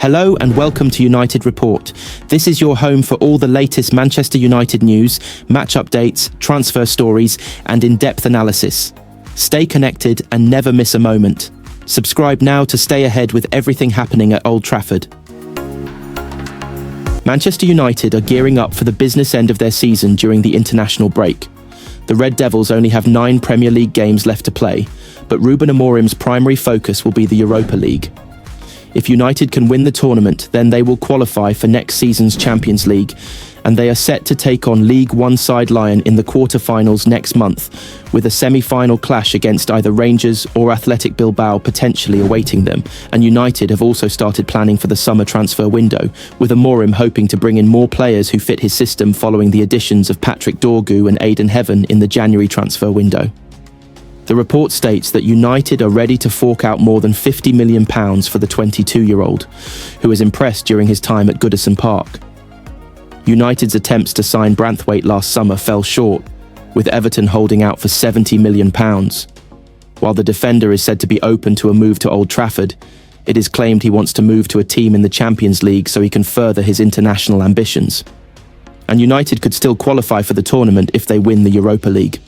Hello and welcome to United Report. This is your home for all the latest Manchester United news, match updates, transfer stories, and in-depth analysis. Stay connected and never miss a moment. Subscribe now to stay ahead with everything happening at Old Trafford. Manchester United are gearing up for the business end of their season during the international break. The Red Devils only have 9 Premier League games left to play, but Ruben Amorim's primary focus will be the Europa League. If United can win the tournament, then they will qualify for next season's Champions League, and they are set to take on League One side Lyon in the quarter-finals next month, with a semi-final clash against either Rangers or Athletic Bilbao potentially awaiting them. And United have also started planning for the summer transfer window, with Amorim hoping to bring in more players who fit his system following the additions of Patrick Dorgu and Aidan Heaven in the January transfer window. The report states that United are ready to fork out more than £50 million for the 22-year-old, who was impressed during his time at Goodison Park. United's attempts to sign Branthwaite last summer fell short, with Everton holding out for £70 million. While the defender is said to be open to a move to Old Trafford, it is claimed he wants to move to a team in the Champions League so he can further his international ambitions. And United could still qualify for the tournament if they win the Europa League.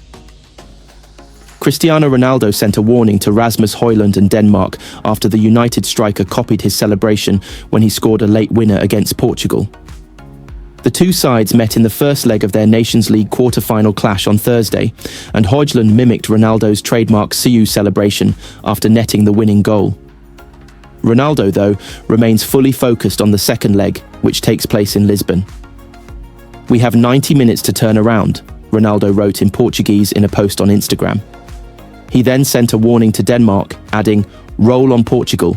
Cristiano Ronaldo sent a warning to Rasmus, Hojlund and Denmark after the United striker copied his celebration when he scored a late winner against Portugal. The two sides met in the first leg of their Nations League quarter-final clash on Thursday, and Hojlund mimicked Ronaldo's trademark "See You" celebration after netting the winning goal. Ronaldo, though, remains fully focused on the second leg, which takes place in Lisbon. "We have 90 minutes to turn around," Ronaldo wrote in Portuguese in a post on Instagram. He then sent a warning to Denmark, adding, "Roll on Portugal."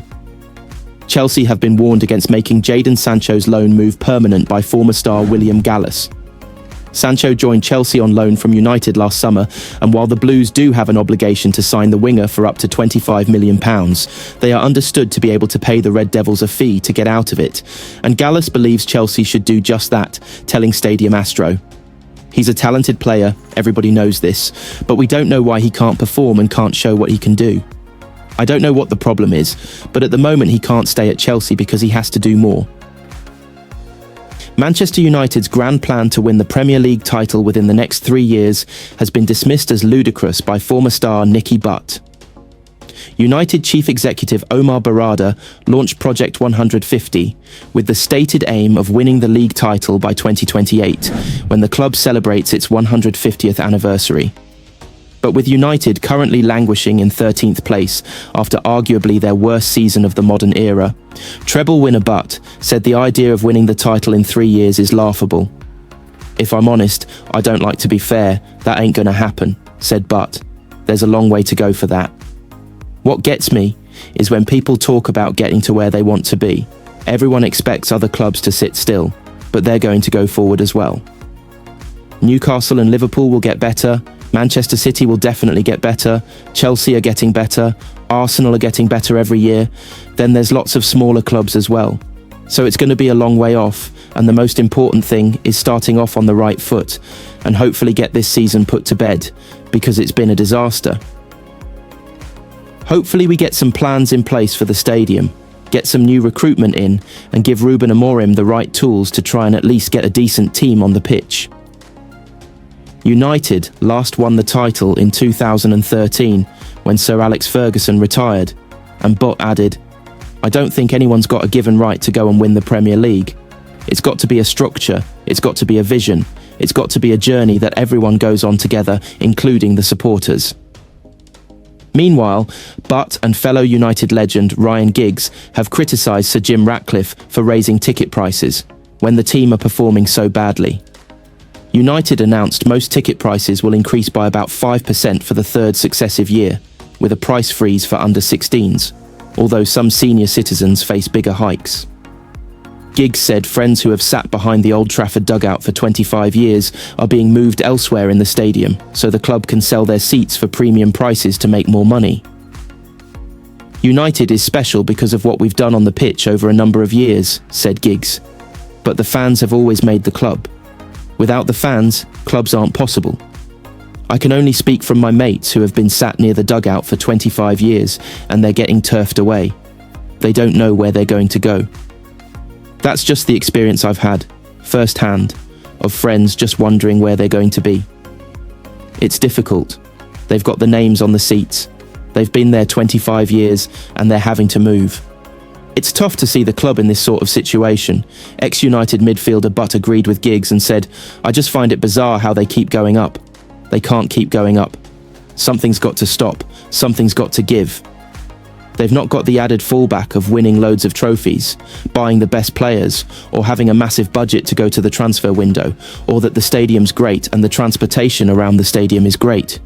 Chelsea have been warned against making Jadon Sancho's loan move permanent by former star William Gallas. Sancho joined Chelsea on loan from United last summer, and while the Blues do have an obligation to sign the winger for up to £25 million, they are understood to be able to pay the Red Devils a fee to get out of it, and Gallas believes Chelsea should do just that, telling Stadium Astro. "He's a talented player, everybody knows this, but we don't know why he can't perform and can't show what he can do. I don't know what the problem is, but at the moment he can't stay at Chelsea because he has to do more." Manchester United's grand plan to win the Premier League title within the next 3 years has been dismissed as ludicrous by former star Nicky Butt. United Chief Executive Omar Barada launched Project 150 with the stated aim of winning the league title by 2028, when the club celebrates its 150th anniversary. But with United currently languishing in 13th place after arguably their worst season of the modern era, treble winner Butt said the idea of winning the title in 3 years is laughable. "If I'm honest, I don't like to be fair, that ain't gonna happen," said Butt. "There's a long way to go for that. What gets me is when people talk about getting to where they want to be. Everyone expects other clubs to sit still, but they're going to go forward as well. Newcastle and Liverpool will get better, Manchester City will definitely get better, Chelsea are getting better, Arsenal are getting better every year, then there's lots of smaller clubs as well. So it's going to be a long way off, and the most important thing is starting off on the right foot and hopefully get this season put to bed, because it's been a disaster. Hopefully we get some plans in place for the stadium, get some new recruitment in, and give Ruben Amorim the right tools to try and at least get a decent team on the pitch." United last won the title in 2013 when Sir Alex Ferguson retired, and Butt added, "I don't think anyone's got a given right to go and win the Premier League. It's got to be a structure, it's got to be a vision, it's got to be a journey that everyone goes on together, including the supporters." Meanwhile, Butt and fellow United legend Ryan Giggs have criticised Sir Jim Ratcliffe for raising ticket prices when the team are performing so badly. United announced most ticket prices will increase by about 5% for the third successive year, with a price freeze for under-16s, although some senior citizens face bigger hikes. Giggs said friends who have sat behind the Old Trafford dugout for 25 years are being moved elsewhere in the stadium, so the club can sell their seats for premium prices to make more money. "United is special because of what we've done on the pitch over a number of years," said Giggs. "But the fans have always made the club. Without the fans, clubs aren't possible. I can only speak from my mates who have been sat near the dugout for 25 years and they're getting turfed away. They don't know where they're going to go. That's just the experience I've had, firsthand, of friends just wondering where they're going to be. It's difficult. They've got the names on the seats. They've been there 25 years and they're having to move. It's tough to see the club in this sort of situation. Ex-United midfielder Butt agreed with Giggs and said, "I just find it bizarre how they keep going up. They can't keep going up. Something's got to stop. Something's got to give." They've not got the added fallback of winning loads of trophies, buying the best players, or having a massive budget to go to the transfer window, or that the stadium's great and the transportation around the stadium is great,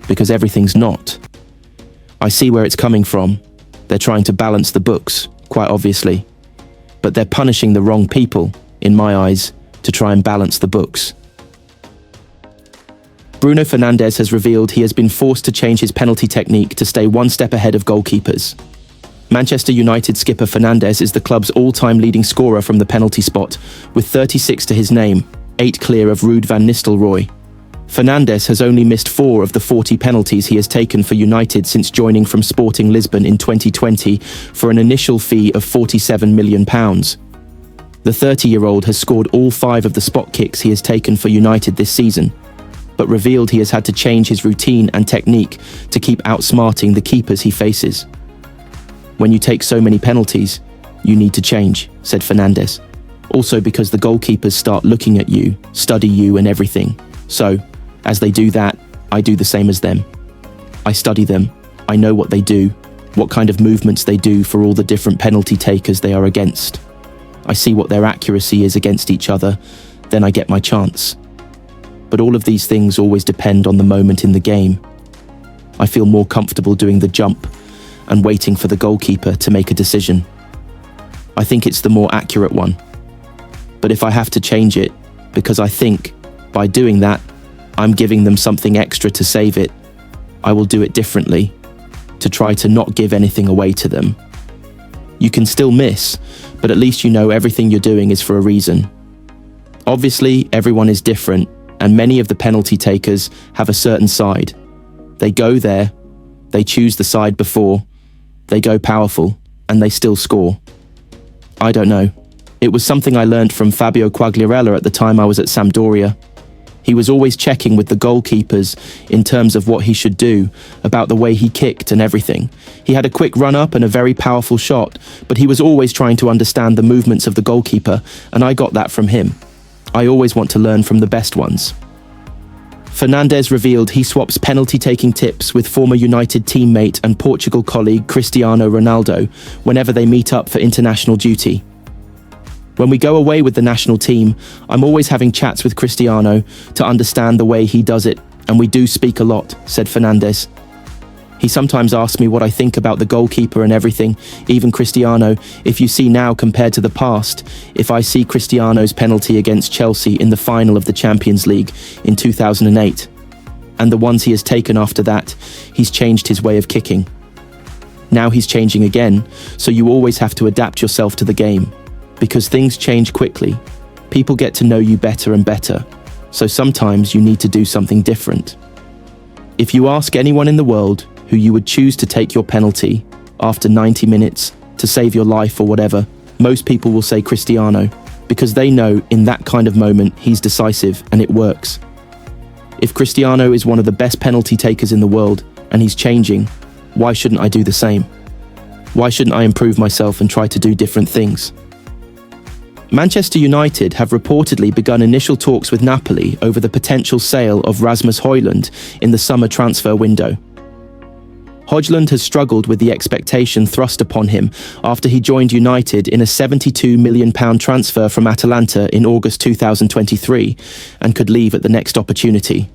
because everything's not. I see where it's coming from. They're trying to balance the books, quite obviously. But they're punishing the wrong people, in my eyes, to try and balance the books. Bruno Fernandes has revealed he has been forced to change his penalty technique to stay one step ahead of goalkeepers. Manchester United skipper Fernandes is the club's all-time leading scorer from the penalty spot, with 36 to his name, 8 clear of Ruud van Nistelrooy. Fernandes has only missed 4 of the 40 penalties he has taken for United since joining from Sporting Lisbon in 2020 for an initial fee of £47 million. The 30-year-old has scored all 5 of the spot kicks he has taken for United this season, but revealed he has had to change his routine and technique to keep outsmarting the keepers he faces. "When you take so many penalties, you need to change," said Fernandes. "Also because the goalkeepers start looking at you, study you and everything. So, as they do that, I do the same as them. I study them, I know what they do, what kind of movements they do for all the different penalty takers they are against. I see what their accuracy is against each other, then I get my chance. But all of these things always depend on the moment in the game. I feel more comfortable doing the jump and waiting for the goalkeeper to make a decision. I think it's the more accurate one. But if I have to change it, because I think, by doing that, I'm giving them something extra to save it, I will do it differently, to try to not give anything away to them. You can still miss, but at least you know everything you're doing is for a reason. Obviously, everyone is different, and many of the penalty takers have a certain side. They go there, they choose the side before, they go powerful, and they still score. I don't know. It was something I learned from Fabio Quagliarella at the time I was at Sampdoria. He was always checking with the goalkeepers in terms of what he should do, about the way he kicked and everything. He had a quick run-up and a very powerful shot, but he was always trying to understand the movements of the goalkeeper, and I got that from him. I always want to learn from the best ones. Fernandes revealed he swaps penalty-taking tips with former United teammate and Portugal colleague Cristiano Ronaldo whenever they meet up for international duty. "When we go away with the national team, I'm always having chats with Cristiano to understand the way he does it, and we do speak a lot," said Fernandes. "He sometimes asks me what I think about the goalkeeper and everything, even Cristiano. If you see now compared to the past, if I see Cristiano's penalty against Chelsea in the final of the Champions League in 2008, and the ones he has taken after that, he's changed his way of kicking. Now he's changing again, so you always have to adapt yourself to the game, because things change quickly. People get to know you better and better, so sometimes you need to do something different. If you ask anyone in the world who you would choose to take your penalty after 90 minutes to save your life or whatever, most people will say Cristiano, because they know in that kind of moment he's decisive and it works. If Cristiano is one of the best penalty takers in the world and he's changing, why shouldn't I do the same? Why shouldn't I improve myself and try to do different things?" Manchester United have reportedly begun initial talks with Napoli over the potential sale of Rasmus Hojlund in the summer transfer window. Hojlund has struggled with the expectation thrust upon him after he joined United in a £72 million transfer from Atalanta in August 2023 and could leave at the next opportunity.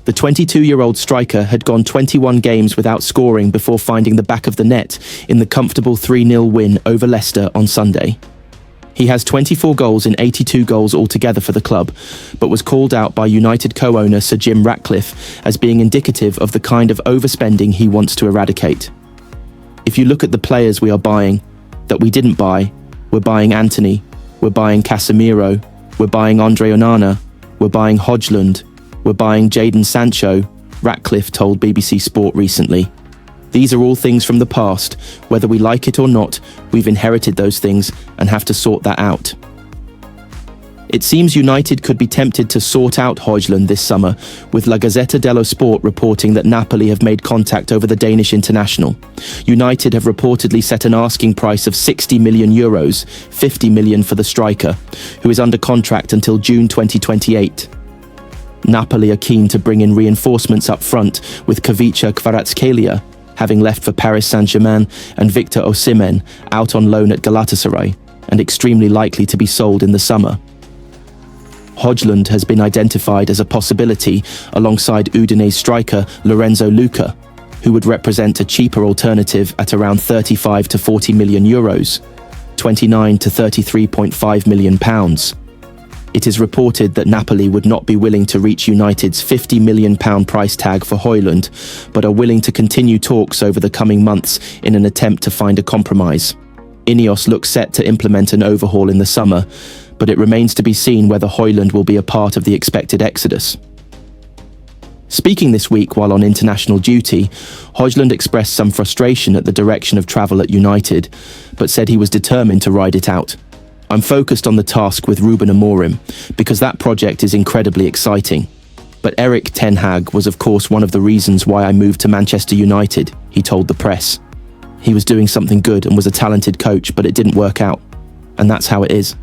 The 22-year-old striker had gone 21 games without scoring before finding the back of the net in the comfortable 3-0 win over Leicester on Sunday. He has 24 goals in 82 goals altogether for the club, but was called out by United co-owner Sir Jim Ratcliffe as being indicative of the kind of overspending he wants to eradicate. If you look at the players we are buying, that we didn't buy, we're buying Antony, we're buying Casemiro, we're buying Andre Onana, we're buying Hojlund, we're buying Jadon Sancho, Ratcliffe told BBC Sport recently. These are all things from the past. Whether we like it or not, we've inherited those things and have to sort that out. It seems United could be tempted to sort out Hojlund this summer, with La Gazzetta dello Sport reporting that Napoli have made contact over the Danish international. United have reportedly set an asking price of €60 million, €50 million for the striker, who is under contract until June 2028. Napoli are keen to bring in reinforcements up front, with Kavica Kvaratskhelia having left for Paris Saint-Germain and Victor Osimhen out on loan at Galatasaray, and extremely likely to be sold in the summer. Hojlund has been identified as a possibility alongside Udinese striker Lorenzo Luca, who would represent a cheaper alternative at around €35 to €40 million, £29 to £33.5 million. It is reported that Napoli would not be willing to reach United's £50 million price tag for Hojlund, but are willing to continue talks over the coming months in an attempt to find a compromise. Ineos looks set to implement an overhaul in the summer, but it remains to be seen whether Hojlund will be a part of the expected exodus. Speaking this week while on international duty, Hojlund expressed some frustration at the direction of travel at United, but said he was determined to ride it out. "I'm focused on the task with Ruben Amorim, because that project is incredibly exciting. But Erik ten Hag was of course one of the reasons why I moved to Manchester United," he told the press. "He was doing something good and was a talented coach, but it didn't work out. And that's how it is.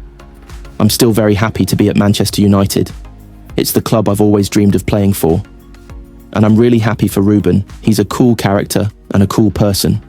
I'm still very happy to be at Manchester United. It's the club I've always dreamed of playing for. And I'm really happy for Ruben. He's a cool character and a cool person."